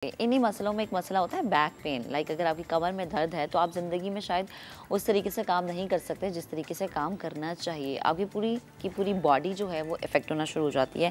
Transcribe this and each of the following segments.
इन्हीं मसलों में एक मसला होता है बैक पेन। अगर आपकी कमर में दर्द है तो आप ज़िंदगी में शायद उस तरीके से काम नहीं कर सकते जिस तरीके से काम करना चाहिए। आपकी पूरी बॉडी जो है वो इफ़ेक्ट होना शुरू हो जाती है।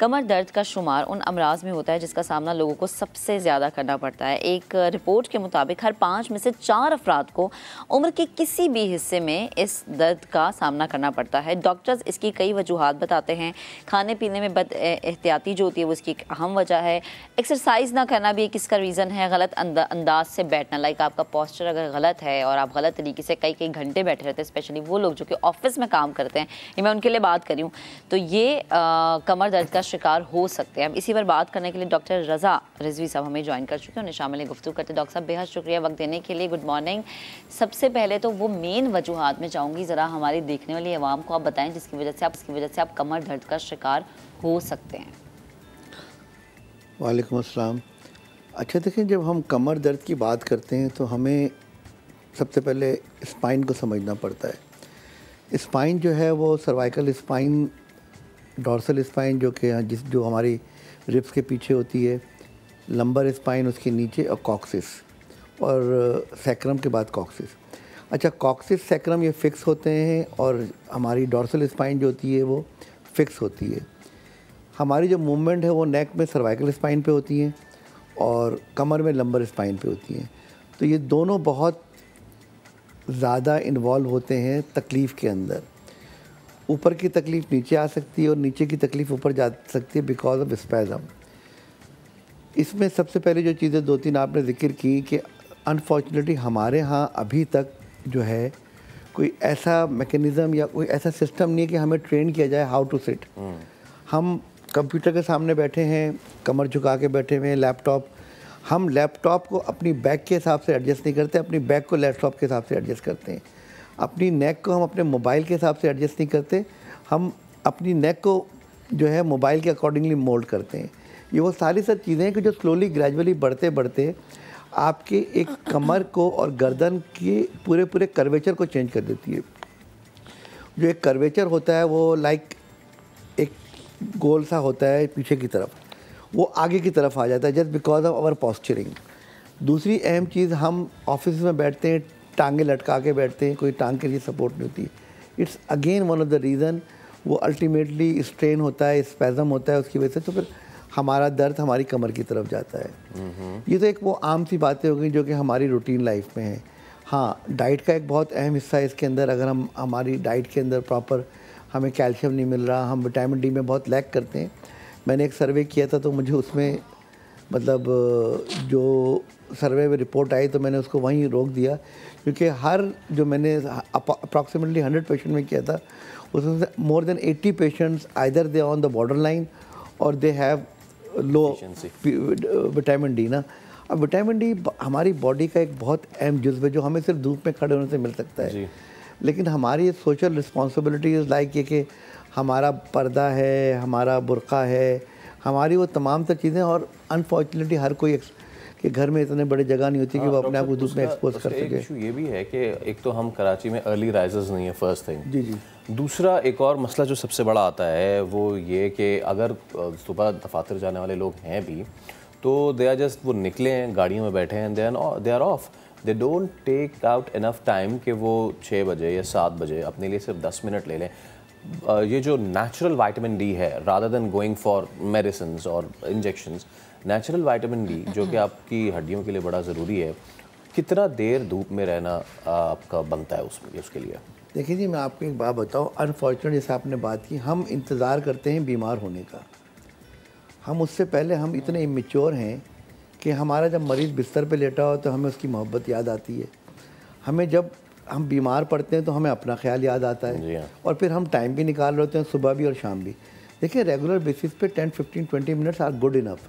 कमर दर्द का शुमार उन अमराज में होता है जिसका सामना लोगों को सबसे ज़्यादा करना पड़ता है। एक रिपोर्ट के मुताबिक हर 5 में से 4 अफराद को उम्र के किसी भी हिस्से में इस दर्द का सामना करना पड़ता है। डॉक्टर्स इसकी कई वजूहात बताते हैं। खाने पीने में बद एहतियाती जो होती है वो इसकी एक अहम वजह है। एक्सरसाइज ना करना भी एक इसका रीज़न है। गलत अंदाज से बैठना, आपका पोस्चर अगर गलत है और आप गलत तरीके से कई घंटे बैठे रहते हैं, स्पेशली वो लोग जो कि ऑफिस में काम करते हैं, ये मैं उनके लिए बात करी हूँ, तो ये कमर दर्द का शिकार हो सकते हैं। अब इसी पर बात करने के लिए डॉक्टर रज़ा रिजवी साहब हमें ज्वाइन कर चुके हैं, उन्हें शामिल गुफ्तगू करते। डॉक्टर साहब बेहद शुक्रिया वक्त देने के लिए। Good morning. सबसे पहले तो वो मेन वजूहात में चाहूँगी ज़रा हमारी देखने वाली आवाम को आप बताएं जिसकी वजह से आप कमर दर्द का शिकार हो सकते हैं। वालेकुम अस्सलाम। अच्छा देखें, जब हम कमर दर्द की बात करते हैं तो हमें सबसे पहले स्पाइन को समझना पड़ता है। स्पाइन जो है वो सर्वाइकल स्पाइन, डॉर्सल स्पाइन जो हमारी रिब्स के पीछे होती है, लंबर स्पाइन उसके नीचे, और कॉक्सिस, और सैक्रम के बाद कॉक्सिस। अच्छा, कॉक्सिस सैक्रम ये फिक्स होते हैं और हमारी डॉर्सल स्पाइन जो होती है वो फिक्स होती है। हमारी जो मूवमेंट है वो नेक में सर्वाइकल स्पाइन पे होती है और कमर में लंबर स्पाइन पे होती हैं। तो ये दोनों बहुत ज़्यादा इन्वॉल्व होते हैं तकलीफ़ के अंदर। ऊपर की तकलीफ़ नीचे आ सकती है और नीचे की तकलीफ़ ऊपर जा सकती है बिकॉज ऑफ स्पैज़म। इसमें सबसे पहले जो चीज़ें 2-3 आपने ज़िक्र की कि अनफॉर्चुनेटली हमारे यहाँ अभी तक जो है कोई ऐसा मैकेनिज़्म या कोई ऐसा सिस्टम नहीं है कि हमें ट्रेन किया जाए हाउ टू सिट। हम कंप्यूटर के सामने बैठे हैं, कमर झुका के बैठे हुए हैं, हम लैपटॉप को अपनी बैक के हिसाब से एडजस्ट नहीं करते, अपनी बैक को लैपटॉप के हिसाब से एडजस्ट करते हैं। अपनी नेक को हम अपने मोबाइल के हिसाब से एडजस्ट नहीं करते, हम अपनी नेक को जो है मोबाइल के अकॉर्डिंगली मोल्ड करते हैं। ये वो सारी सब चीज़ें हैं कि जो स्लोली ग्रेजुअली बढ़ते बढ़ते आपके एक कमर को और गर्दन के पूरे कर्वेचर को चेंज कर देती है। जो एक कर्वेचर होता है वो एक गोल सा होता है पीछे की तरफ, वो आगे की तरफ आ जाता है just because of our posturing. दूसरी अहम चीज़, हम ऑफिस में बैठते हैं, टांगे लटका के बैठते हैं, कोई टांग के लिए सपोर्ट नहीं होती। It's again one of the reason, वो अल्टीमेटली स्ट्रेन होता है, स्पैज़म होता है उसकी वजह से, तो फिर हमारा दर्द हमारी कमर की तरफ जाता है। ये तो एक वो आम सी बातें हो गई जो कि हमारी रूटीन लाइफ में है। हाँ, डाइट का एक बहुत अहम हिस्सा है इसके अंदर। अगर हम हमारी डाइट के अंदर प्रॉपर हमें कैल्शियम नहीं मिल रहा, हम विटामिन डी में बहुत लैक करते हैं। मैंने एक सर्वे किया था तो मुझे उसमें मतलब जो सर्वे में रिपोर्ट आई तो मैंने उसको वहीं रोक दिया, क्योंकि जो मैंने अप्रॉक्सीमेटली 100 पेशेंट में किया था उसमें से more than 80 patients either they on the border line और they have low vitamin D ना। अब विटामिन डी हमारी बॉडी का एक बहुत अहम जुज़्व है जो हमें सिर्फ धूप में खड़े होने से मिल सकता है। लेकिन हमारी सोशल रिस्पॉन्सिबिलिटी इज़ लाइक ये कि हमारा पर्दा है, हमारा बुर्का है, हमारी वो तमाम तर चीज़ें, और अनफॉर्चुनेटली हर कोई के घर में इतने बड़े जगह नहीं होती कि वो अपने आप को धूप में एक्सपोज कर सके। इशू ये भी है कि एक तो हम कराची में अर्ली राइजर्स नहीं है, फर्स्ट थिंग। जी। दूसरा एक और मसला जो सबसे बड़ा आता है वो ये कि अगर सुबह दफातर जाने वाले लोग हैं भी तो दे आर जस्ट, वो निकले हैं, गाड़ियों में बैठे हैं, they are off, they don't take out enough time कि वो 6 बजे या 7 बजे अपने लिए सिर्फ 10 मिनट ले लें। ये जो नेचुरल विटामिन डी है, rather than going for medicines और इंजेक्शंस, नेचुरल विटामिन डी जो कि आपकी हड्डियों के लिए बड़ा ज़रूरी है, कितना देर धूप में रहना आपका बनता है उसके लिए? देखिए जी, मैं आपको एक बात बताऊँ, अनफॉर्चुनेट जैसे आपने बात की, हम इंतज़ार करते हैं बीमार होने का। हम उससे पहले हम इतने इमेच्योर हैं कि हमारा जब मरीज़ बिस्तर पे लेटा हो तो हमें उसकी मोहब्बत याद आती है। हमें जब हम बीमार पड़ते हैं तो हमें अपना ख्याल याद आता है, और फिर हम टाइम भी निकाल रहे होते हैं, सुबह भी और शाम भी। देखिए, रेगुलर बेसिस पे 10, 15, 20 मिनट्स आर गुड इनफ।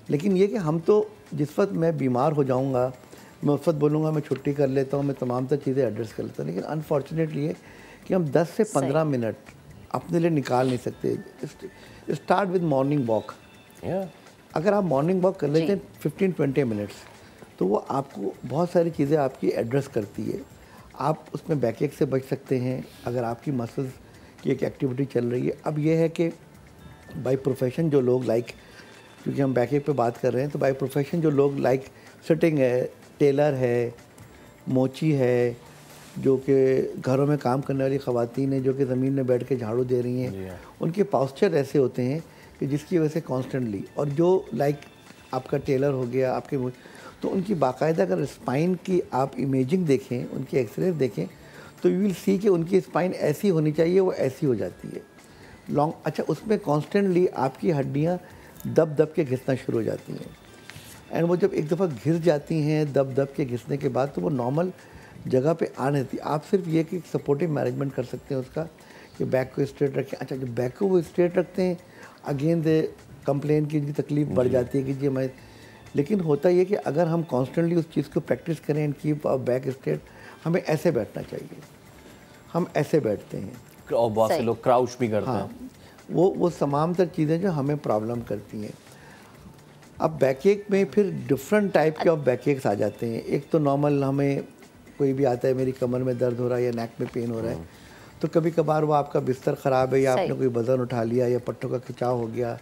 लेकिन ये कि हम तो जिस वक्त मैं बीमार हो जाऊँगा मैं उस वक्त बोलूँगा मैं छुट्टी कर लेता हूँ, मैं तमाम तर चीज़ें एड्रेस कर लेता हूँ। लेकिन अनफॉर्चुनेटली ये कि हम 10 से 15 मिनट अपने लिए निकाल नहीं सकते। Start with morning walk. अगर आप मॉर्निंग वॉक कर लेते हैं 15-20 मिनट्स, तो वो आपको बहुत सारी चीज़ें आपकी एड्रेस करती है। आप उसमें बैकएक से बच सकते हैं अगर आपकी मसल्स की एक एक्टिविटी चल रही है। अब ये है कि बाय प्रोफेशन जो लोग क्योंकि हम बैकएक पे बात कर रहे हैं, तो बाय प्रोफेशन जो लोग लाइक सिटिंग है, टेलर है, मोची है, जो कि घरों में काम करने वाली ख़वातीन हैं जो कि ज़मीन में बैठ के झाड़ू दे रही हैं, उनके पॉस्चर ऐसे होते हैं कि जिसकी वजह से कॉन्स्टेंटली, और जो लाइक आपका टेलर हो गया आपके, तो उनकी बाकायदा अगर स्पाइन की आप इमेजिंग देखें, उनकी एक्सरे देखें, तो यू विल सी कि उनकी स्पाइन ऐसी होनी चाहिए, वो ऐसी हो जाती है लॉन्ग। अच्छा, उसमें कॉन्स्टेंटली आपकी हड्डियाँ दब दब के घिसना शुरू हो जाती हैं, एंड वो जब एक दफ़ा घिस जाती हैं दब दब के घिसने के बाद, तो वो नॉर्मल जगह पे आ नहीं थी। आप सिर्फ ये कि सपोर्टिव मैनेजमेंट कर सकते हैं उसका, कि बैक को स्ट्रेट रखें। अच्छा, जब बैक को वो स्ट्रेट रखते हैं, अगेन दे कंप्लेन की तकलीफ बढ़ जाती है कि जी मैं, लेकिन होता ये कि अगर हम कॉन्स्टेंटली उस चीज़ को प्रैक्टिस करें and keep our back straight, हमें ऐसे बैठना चाहिए, हम ऐसे बैठते हैं, और बहुत से लोग क्राउच भी करते हैं। वो तमाम तर चीज़ें जो हमें प्रॉब्लम करती हैं। अब बैकएक में फिर डिफरेंट टाइप के ऑफ बैकएक्स आ जाते हैं। एक तो नॉर्मल, हमें कोई भी आता है मेरी कमर में दर्द हो रहा है या नेक में पेन हो रहा है, तो कभी कभार वो आपका बिस्तर ख़राब है, या आपने कोई वज़न उठा लिया, या पट्टों का खिंचाव हो गया,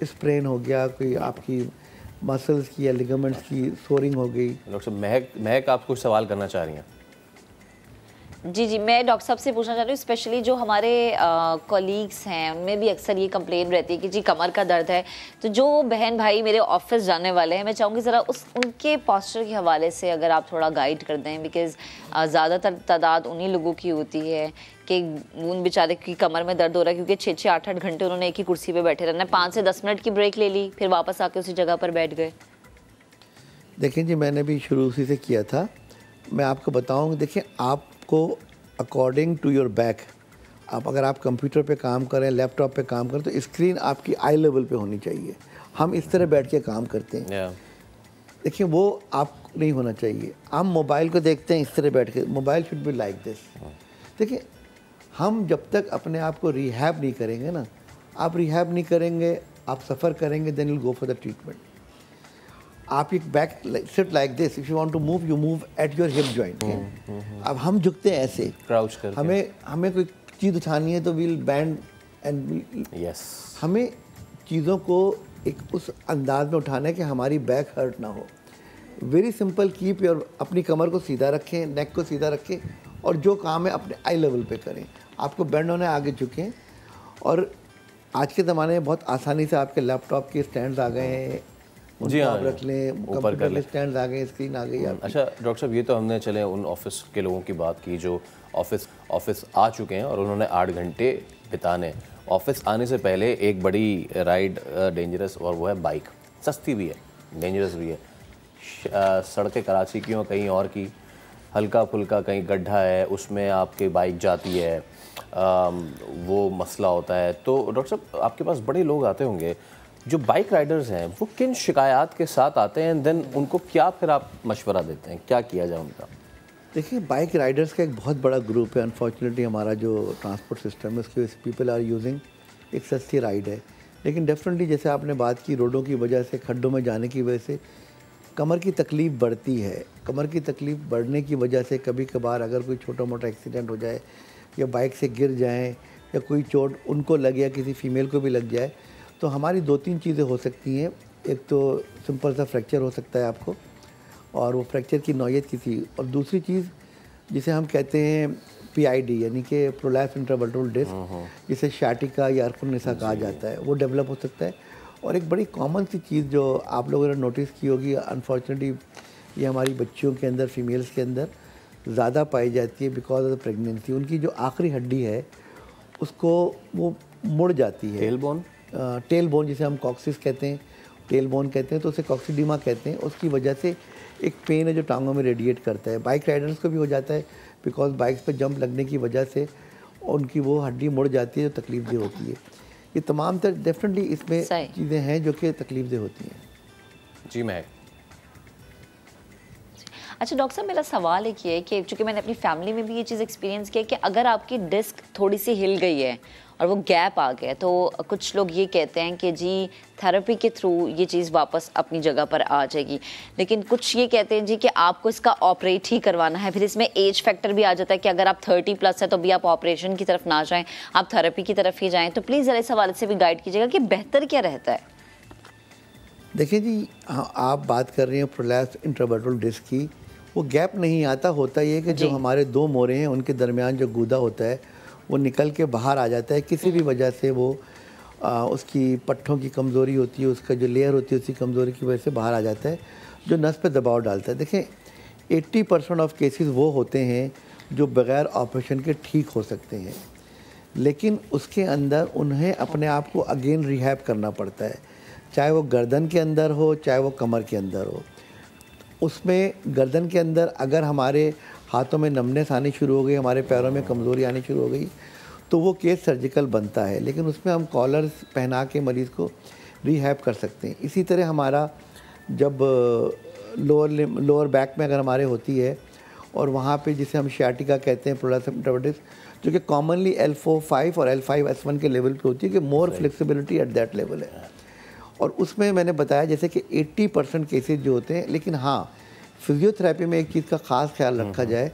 स्प्रेन हो गया, कोई आपकी मसल्स की या लिगामेंट्स की सोरिंग हो गई। डॉक्टर साहब, महक आप कुछ सवाल करना चाह रही हैं? जी, मैं डॉक्टर साहब से पूछना चाह रही हूँ, स्पेशली जो हमारे कॉलीग्स हैं उनमें भी अक्सर ये कंप्लेन रहती है कि जी कमर का दर्द है। तो जो बहन भाई मेरे ऑफिस जाने वाले हैं, मैं चाहूँगी ज़रा उनके पोस्चर के हवाले से अगर आप थोड़ा गाइड कर दें, बिकॉज़ ज़्यादातर तादाद उन्हीं लोगों की होती है कि उन बेचारे की कमर में दर्द हो रहा है क्योंकि 6-6, 8-8 घंटे उन्होंने एक ही कुर्सी पर बैठे रहना है, 5 से 10 मिनट की ब्रेक ले ली, फिर वापस आके उसी जगह पर बैठ गए। देखिए जी, मैंने भी शुरू उसी से किया था। मैं आपको बताऊँ, देखिए आपको अकॉर्डिंग टू योर बैक, अगर आप कंप्यूटर पे काम करें, लैपटॉप पे काम करें, तो स्क्रीन आपकी आई लेवल पे होनी चाहिए। हम इस तरह बैठ के काम करते हैं, देखिए वो आप नहीं होना चाहिए। हम मोबाइल को देखते हैं इस तरह बैठ के, mobile should be like this. देखिए, हम जब तक अपने आप को रिहैब नहीं करेंगे ना, आप रिहैब नहीं करेंगे, आप सफ़र करेंगे, then will go for the treatment. आप एक back sit like this, if you want to move, you move at your hip joint. अब हम झुकते हैं ऐसे, क्राउच करके। हमें कोई चीज़ उठानी है तो वील बैंड एंड यस, हमें चीज़ों को एक उस अंदाज में उठाना है कि हमारी बैक हर्ट ना हो। वेरी सिंपल, कीप योर, अपनी कमर को सीधा रखें, नेक को सीधा रखें, और जो काम है अपने आई लेवल पे करें। आपको बैंड होना है, आगे झुकें। और आज के ज़माने में बहुत आसानी से आपके लैपटॉप के स्टैंड्स आ गए हैं, जी हाँ, रख लें, ऊपर कर लें, स्टैंड आ गए, स्क्रीन आ गई। अच्छा डॉक्टर साहब, ये तो हमने चले उन ऑफिस के लोगों की बात की जो ऑफिस आ चुके हैं और उन्होंने 8 घंटे बिताने। ऑफिस आने से पहले एक बड़ी राइड डेंजरस, और वो है बाइक। सस्ती भी है, डेंजरस भी है। सड़कें कराची की हो, कहीं और की, हल्का फुल्का कहीं गड्ढा है, उसमें आपकी बाइक जाती है, वो मसला होता है। तो डॉक्टर साहब, आपके पास बड़े लोग आते होंगे जो बाइक राइडर्स हैं, वो किन शिकायत के साथ आते हैं, देन उनको क्या फिर आप मशवरा देते हैं, क्या किया जाए उनका? देखिए, बाइक राइडर्स का एक बहुत बड़ा ग्रुप है। अनफॉर्चुनेटली हमारा जो ट्रांसपोर्ट सिस्टम है उसकी वजह से पीपल आर यूजिंग एक सस्ती राइड है। लेकिन डेफिनेटली जैसे आपने बात की, रोडों की वजह से, खड्डों में जाने की वजह से कमर की तकलीफ़ बढ़ती है। कमर की तकलीफ़ बढ़ने की वजह से कभी कभार अगर कोई छोटा मोटा एक्सीडेंट हो जाए, या बाइक से गिर जाएँ, या कोई चोट उनको लग या किसी फीमेल को भी लग जाए, तो हमारी 2-3 चीज़ें हो सकती हैं। एक तो सिंपल सा फ्रैक्चर हो सकता है आपको, और वो फ्रैक्चर की नौयत किसी, और दूसरी चीज़ जिसे हम कहते हैं PID, यानी कि प्रोलैप्स इंट्रावर्टेब्रल डिस्क, जिसे शाटिका या अर्कुनिसा कहा जाता है, वो डेवलप हो सकता है। और एक बड़ी कॉमन सी चीज़ जो आप लोगों ने नोटिस की होगी, अनफॉर्चुनेटली ये हमारी बच्चियों के अंदर, फीमेल्स के अंदर ज़्यादा पाई जाती है बिकॉज ऑफ द प्रेगनेंसी। उनकी जो आखिरी हड्डी है उसको वो मुड़ जाती है, टेल बोन जिसे हम कॉक्सिस कहते हैं, टेल बोन कहते हैं, तो उसे कॉक्सीडिमा कहते हैं। उसकी वजह से एक पेन है जो टांगों में रेडिएट करता है। बाइक राइडर्स को भी हो जाता है बिकॉज बाइक्स पे जंप लगने की वजह से उनकी वो हड्डी मुड़ जाती है जो तकलीफदेह होती है। ये तमाम तर डेफिनेटली इसमें चीज़ें हैं जो कि तकलीफदेह होती हैं। जी महक। अच्छा डॉक्टर साहब, मेरा सवाल एक ये है कि चूँकि मैंने अपनी फैमिली में भी ये चीज़ एक्सपीरियंस किया कि अगर आपकी डिस्क थोड़ी सी हिल गई है और वो गैप आ गया, तो कुछ लोग ये कहते हैं कि जी थेरेपी के थ्रू ये चीज़ वापस अपनी जगह पर आ जाएगी, लेकिन कुछ ये कहते हैं जी कि आपको इसका ऑपरेट ही करवाना है। फिर इसमें एज फैक्टर भी आ जाता है कि अगर आप 30+ है तो भी आप ऑपरेशन की तरफ ना जाएं, आप थेरेपी की तरफ ही जाएं। तो प्लीज़ ज़रा इस हवाले से भी गाइड कीजिएगा कि बेहतर क्या रहता है। देखिए जी, हाँ, आप बात कर रहे हैं प्रोलैप्स इंट्रावर्टल डिस्क की, वो गैप नहीं आता, होता ये है कि जो हमारे दो मोरे हैं उनके दरमियान जो गूदा होता है वो निकल के बाहर आ जाता है, किसी भी वजह से वो उसकी पट्ठों की कमज़ोरी होती है, उसका जो लेयर होती है उसकी कमज़ोरी की वजह से बाहर आ जाता है, जो नस पे दबाव डालता है। देखें 80% ऑफ केसेस वो होते हैं जो बग़ैर ऑपरेशन के ठीक हो सकते हैं, लेकिन उसके अंदर उन्हें अपने आप को अगेन रिहैब करना पड़ता है, चाहे वो गर्दन के अंदर हो चाहे वो कमर के अंदर हो। उसमें गर्दन के अंदर अगर हमारे हाथों में नमनेस आनी शुरू हो गई, हमारे पैरों में कमज़ोरी आनी शुरू हो गई, तो वो केस सर्जिकल बनता है, लेकिन उसमें हम कॉलर्स पहना के मरीज़ को रिहैब कर सकते हैं। इसी तरह हमारा जब लोअर बैक में अगर हमारे होती है और वहाँ पे जिसे हम शियाटिका कहते हैं, प्रोलैप्स इंट्रावर्टल डिस्क, जो कि कॉमनली L4-5 और L5-S1 के लेवल पे होती है, कि मोर फ्लेक्सिबिलिटी एट दैट लेवल है। और उसमें मैंने बताया जैसे कि 80% केसेस जो होते हैं, लेकिन हाँ, फिजियोथेरेपी में एक चीज़ का ख़ास ख्याल रखा जाए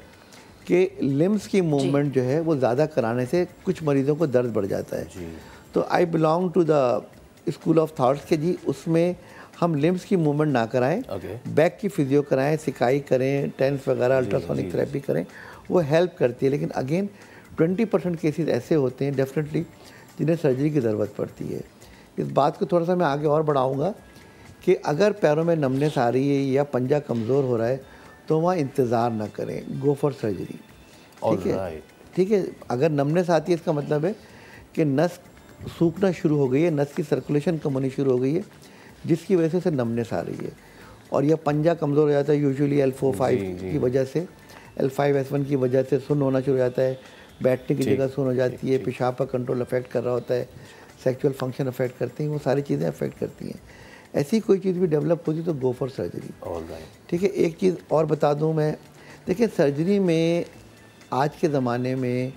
कि लिम्स की मूवमेंट जो है वो ज़्यादा कराने से कुछ मरीज़ों को दर्द बढ़ जाता है। तो I belong to the school of thoughts के जी, उसमें हम लिम्स की मूवमेंट ना कराएं, बैक की फिजियो कराएं, सिकाई करें, टेंस वगैरह, अल्ट्रासोनिक थेरेपी करें, वो हेल्प करती है। लेकिन अगेन 20% केसेस ऐसे होते हैं डेफिनेटली जिन्हें सर्जरी की ज़रूरत पड़ती है। इस बात को थोड़ा सा मैं आगे और बढ़ाऊँगा कि अगर पैरों में नमनेस आ रही है या पंजा कमज़ोर हो रहा है तो वहाँ इंतज़ार ना करें, गो फॉर सर्जरी। ठीक है, ठीक है। अगर नमनेस आती है इसका मतलब है कि नस सूखना शुरू हो गई है, नस की सर्कुलेशन कम होनी शुरू हो गई है, जिसकी वजह से उसे नमनेस आ रही है। और यह पंजा कमज़ोर हो जाता है यूजुअली L4-5 की वजह से, L5-S1 की वजह से सुन्न होना शुरू हो जाता है, बैठने की जगह सुन्न हो जाती है, पेशाब का कंट्रोल अफेक्ट कर रहा होता है, सेक्सुअल फंक्शन अफेक्ट करती हैं, वो सारी चीज़ें अफेक्ट करती हैं। ऐसी कोई चीज़ भी डेवलप होती तो गो फॉर सर्जरी। ठीक है। एक चीज़ और बता दूं मैं, देखिए सर्जरी में आज के ज़माने में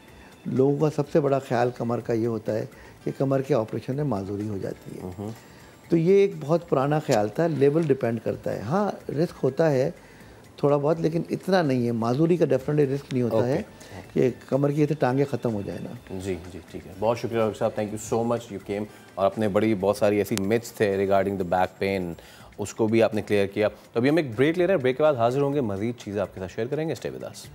लोगों का सबसे बड़ा ख्याल कमर का ये होता है कि कमर के ऑपरेशन में माजूरी हो जाती है। तो ये एक बहुत पुराना ख्याल था, लेवल डिपेंड करता है। हाँ, रिस्क होता है थोड़ा बहुत, लेकिन इतना नहीं है। माजूरी का डेफिनेटली रिस्क नहीं होता है कि कमर की टांगें ख़त्म हो जाए ना। जी जी, ठीक है। बहुत शुक्रिया डॉक्टर साहब, thank you so much, you came, और आपने बहुत सारी ऐसी मिथ्स थे रिगार्डिंग द बैक पेन, उसको भी आपने क्लियर किया। तो अभी हम एक ब्रेक ले रहे हैं, ब्रेक के बाद हाजिर होंगे, मज़ीद चीज़ें आपके साथ शेयर करेंगे। Stay with us.